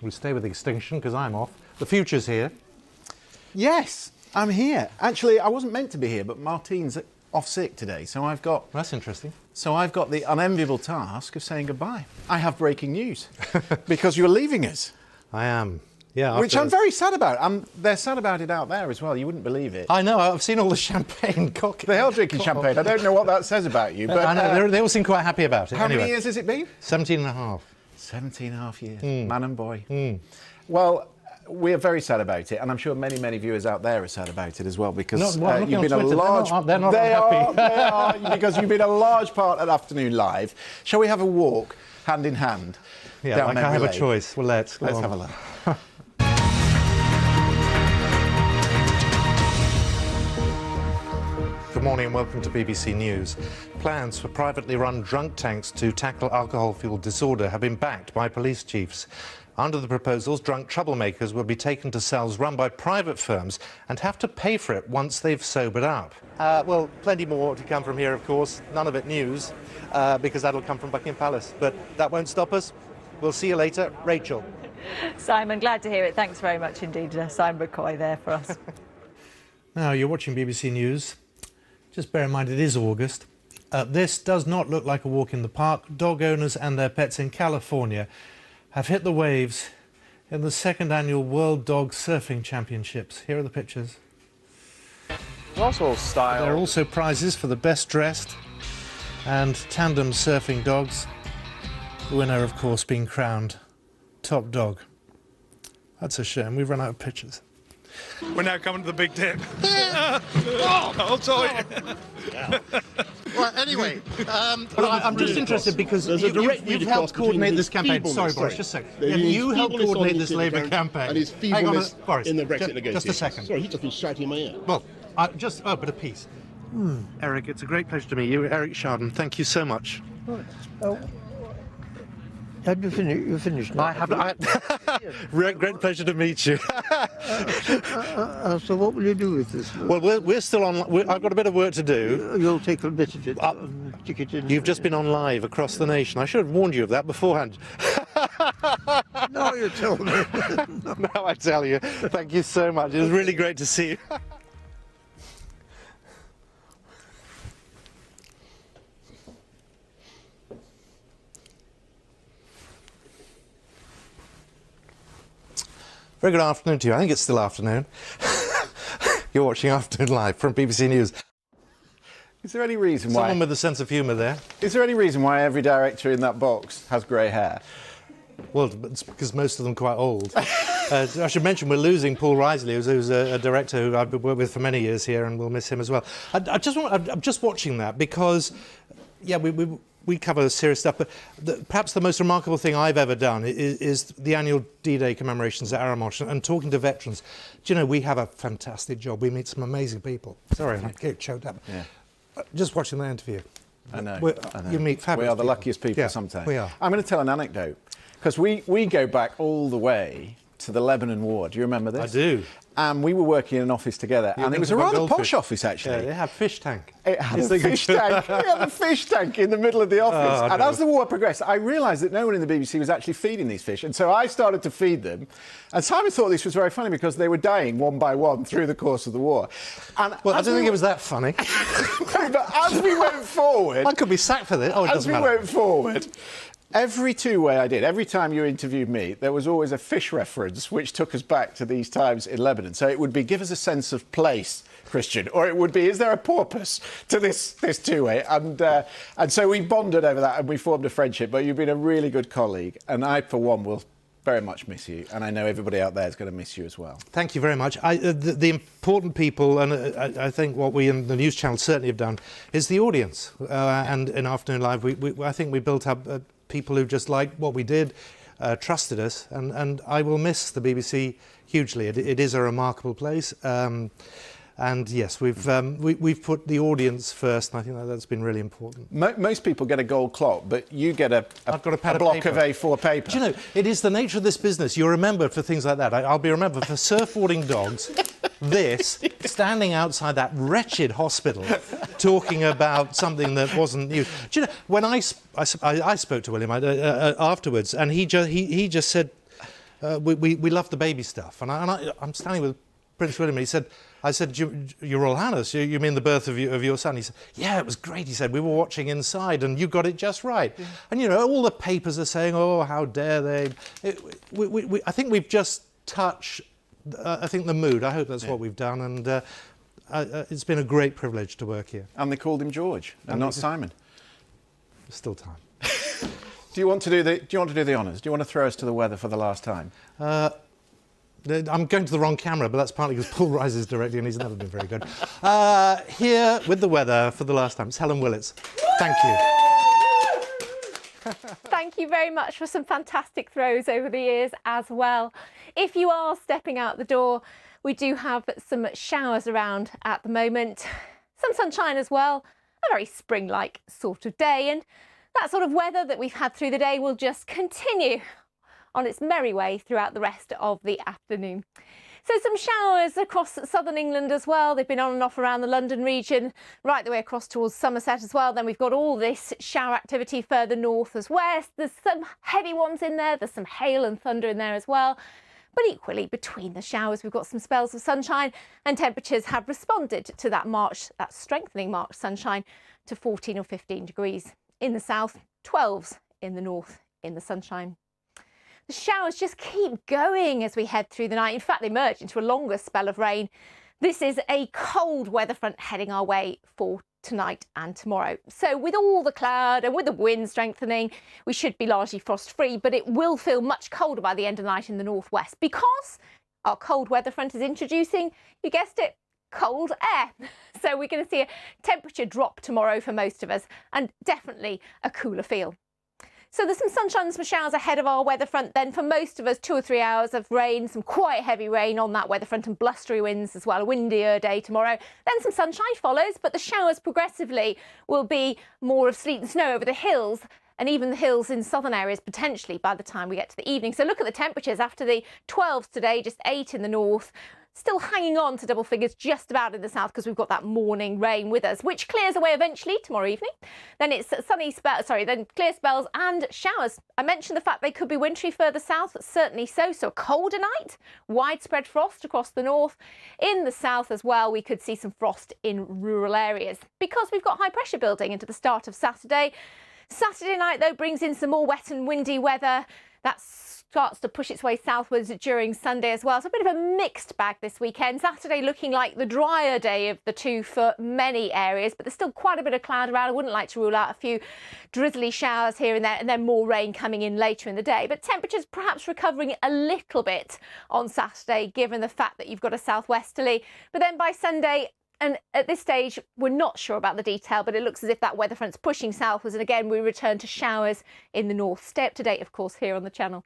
We stay with extinction because I'm off. The future's here. Yes, I'm here. Actually, I wasn't meant to be here, but Martine's off sick today, so I've got... That's interesting. So I've got the unenviable task of saying goodbye. I have breaking news, because you're leaving us. I am. Yeah. Which I'm very sad about. They're sad about it out there as well. You wouldn't believe it. I know. I've seen all the champagne. They are drinking champagne. I don't know what that says about you, but... I know. They all seem quite happy about it. How anyway. many years has it been? 17 and a half. 17 and a half years. Man and boy. Well, we're very sad about it, and I'm sure many, many viewers out there are sad about it as well, because you've been a large... They're not happy. They are, because you've been a large part of Afternoon Live. Shall we have a walk, hand in hand? Yeah, like I have a choice. Well, let's have a look. Good morning and welcome to BBC News. Plans for privately run drunk tanks to tackle alcohol-fueled disorder have been backed by police chiefs. Under the proposals, drunk troublemakers will be taken to cells run by private firms and have to pay for it once they've sobered up. Well, plenty more to come from here, of course. None of it news, because that'll come from Buckingham Palace. But that won't stop us. We'll see you later. Rachel. Simon, glad to hear it. Thanks very much indeed. Simon McCoy there for us. Now, you're watching BBC News. Just bear in mind it is August. This does not look like a walk in the park. Dog owners and their pets in California have hit the waves in the second annual World Dog Surfing Championships. Here are the pictures. There's also style. There are also prizes for the best dressed and tandem surfing dogs. The winner, of course, being crowned top dog. That's a shame. We've run out of pictures. We're now coming to the big dip. Hold tight. Well, anyway, I'm just interested because you've helped coordinate this campaign. Sorry, Boris, just a second. You helped coordinate this Labour campaign. And his Hang on, feebleness Boris, in the Brexit negotiations. Just a second. Sorry, he's just been shouting in my ear. Well, but a piece. Eric, it's a great pleasure to meet you. Eric Sharden, thank you so much. Oh. Have you finished? You finished now? I have. Great pleasure to meet you. So what will you do with this? Well, we're still on. I've got a bit of work to do. You'll take a bit of it. Stick it in. You've just been on live across the nation. I should have warned you of that beforehand. No, you told me. Now I tell you. Thank you so much. It was really great to see you. Very good afternoon to you. I think it's still afternoon. You're watching Afternoon Live from BBC News. Is there any reason why... Someone with a sense of humour there. Is there any reason why every director in that box has grey hair? Well, it's because most of them are quite old. I should mention we're losing Paul Risley, who's a director who I've worked with for many years here, and we'll miss him as well. I'm just watching that because, yeah, we cover serious stuff, but perhaps the most remarkable thing I've ever done is the annual D-Day commemorations at Aramosh and talking to veterans. Do you know, we have a fantastic job. We meet some amazing people. Sorry, I get choked up. Yeah. Just watching that interview. I know. You meet fabulous We are the people. luckiest people Yeah, sometimes. we are. I'm going to tell an anecdote, because we go back all the way to the Lebanon War. Do you remember this? I do. And we were working in an office together, and it was a rather posh office, actually. Yeah, they have fish tank. It had a fish tank. It had a fish tank in the middle of the office. And as the war progressed, I realised that no one in the BBC was actually feeding these fish. And so I started to feed them. And Simon thought this was very funny because they were dying one by one through the course of the war. And well, I don't think it was that funny. But as we went forward... I could be sacked for this. Oh, it doesn't matter. As we went forward... Every two-way I did, every time you interviewed me, there was always a fish reference which took us back to these times in Lebanon. So it would be, give us a sense of place, Christian, or it would be, is there a porpoise to this two-way? And so we bonded over that and we formed a friendship. But you've been a really good colleague, and I, for one, will very much miss you, and I know everybody out there is going to miss you as well. Thank you very much. The important people, and I think what we in the news channel certainly have done, is the audience. And in Afternoon Live, I think we built up people who just liked what we did, trusted us, and I will miss the BBC hugely. It is a remarkable place. And yes, we've put the audience first, and I think that's been really important. Most people get a gold clock, but you get a block of A4 paper. Do you know, it is the nature of this business. You're remembered for things like that. I'll be remembered for surfboarding dogs, this, standing outside that wretched hospital, talking about something that wasn't new. Do you know, when I spoke to William afterwards, and he just said, we love the baby stuff. And I'm standing with Prince William, and he said, I said, Your Royal Highness, you mean the birth of your son? He said, yeah, it was great. He said, we were watching inside and you got it just right. Yeah. And, you know, all the papers are saying, oh, how dare they. I think we've just touched, I think, the mood. I hope that's what we've done. And it's been a great privilege to work here. And they called him George and not Simon. There's still time. Do you want to do the honours? Do you want to throw us to the weather for the last time? I'm going to the wrong camera, but that's partly because Paul Rice is directing and he's never been very good. Here with the weather for the last time, it's Helen Willits. Thank you. Thank you very much for some fantastic throws over the years as well. If you are stepping out the door, we do have some showers around at the moment. Some sunshine as well. A very spring-like sort of day, and that sort of weather that we've had through the day will just continue on its merry way throughout the rest of the afternoon. So some showers across southern England as well. They've been on and off around the London region, right the way across towards Somerset as well. Then we've got all this shower activity further north as west. There's some heavy ones in there. There's some hail and thunder in there as well. But equally, between the showers, we've got some spells of sunshine, and temperatures have responded to that strengthening March sunshine to 14 or 15 degrees in the south, 12s in the north in the sunshine. The showers just keep going as we head through the night. In fact, they merge into a longer spell of rain. This is a cold weather front heading our way for tonight and tomorrow. So with all the cloud and with the wind strengthening, we should be largely frost-free, but it will feel much colder by the end of the night in the northwest because our cold weather front is introducing, you guessed it, cold air. So we're going to see a temperature drop tomorrow for most of us and definitely a cooler feel. So there's some sunshine and some showers ahead of our weather front then. For most of us, 2 or 3 hours of rain, some quite heavy rain on that weather front and blustery winds as well. A windier day tomorrow. Then some sunshine follows, but the showers progressively will be more of sleet and snow over the hills and even the hills in southern areas potentially by the time we get to the evening. So look at the temperatures after the 12s today, just 8 in the north. Still hanging on to double figures just about in the south because we've got that morning rain with us, which clears away eventually tomorrow evening. Then it's then clear spells and showers. I mentioned the fact they could be wintry further south, but certainly so. So a colder night, widespread frost across the north. In the south as well, we could see some frost in rural areas because we've got high pressure building into the start of Saturday. Saturday night, though, brings in some more wet and windy weather. That starts to push its way southwards during Sunday as well. So a bit of a mixed bag this weekend. Saturday looking like the drier day of the two for many areas, but there's still quite a bit of cloud around. I wouldn't like to rule out a few drizzly showers here and there, and then more rain coming in later in the day. But temperatures perhaps recovering a little bit on Saturday, given the fact that you've got a southwesterly. But then by Sunday, and at this stage, we're not sure about the detail, but it looks as if that weather front's pushing southwards. And again, we return to showers in the north. Stay up to date, of course, here on the channel.